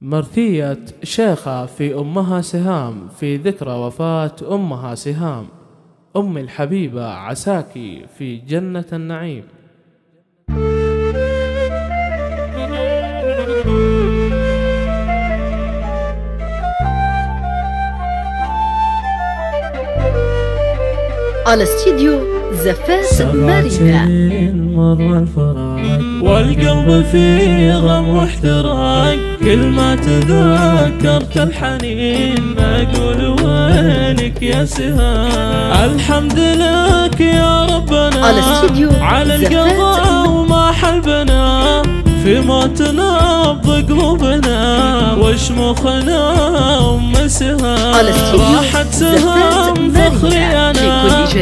مرثية شيخة في أمها سهام في ذكرى وفاة أمها سهام. أم الحبيبة عساكي في جنة النعيم. على استديو زفات مارينا. مر الفراق والقلب في غم واحتراق، كل ما تذكرت الحنين أقول وينك يا سهام. الحمد لك يا ربنا على استديو على القضاء وما حلبنا، في موتنا بقلوبنا وشموخنا أم سهام. راحت سهام فخري أنا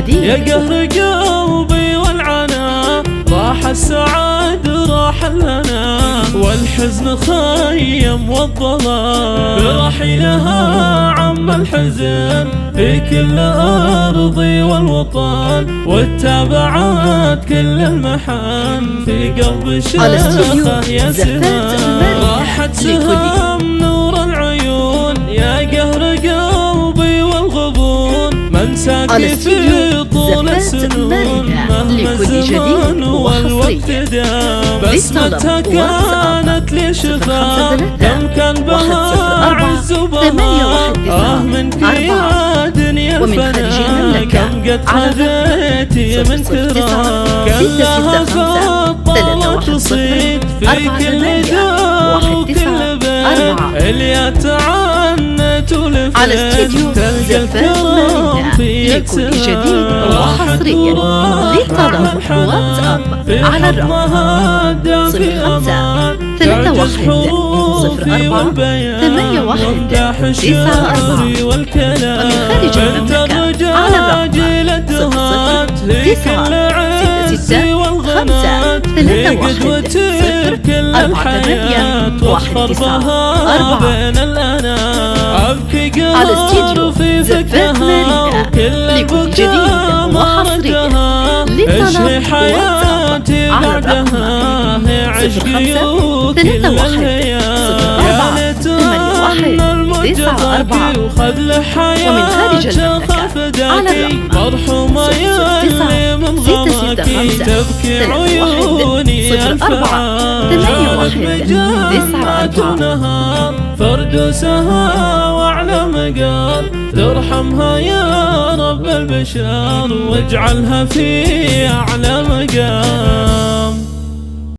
يا قهر قلبي والعنا، راح السعاد راح لنا والحزن خيم والظلام. برحيلها عم الحزن في كل أرضي والوطن، والتابعات كل المحن في قلب شيخة يا سهام. راحت سهام نور العيون يا قهر قلبي والغبون، من ساقي في طول السنون مهما الزمان والوقت دام. بسمتها كانت لي شفاء كم كان بها عز وبهاء، منك يا دنيا الفنا كم قد خذيتي من كرام. كلها خطة وتصيد في كل دار وكل بيت، اللي تعنت ولفت تلقى الكرام في يد سهام. راحت لطلب واتساب على الرقم 05 31 04 81 94 ومن خارج المملكة على الرقم 00 9 5 بين الأنام. أبكي على استديو زفات مارينا لكل جديد وحصريا. اشهي حياتي بعدها هي عشقي وكل الهيام. يا ليت المجد وخذ لحياته خفداتي، مرحومة يلي من غماكي تبكي عيوني الفام. جعلت بجنة نهار فردوسها وأعلى مقام، ترحمها يا رب البشر واجعلها في أعلى مقام.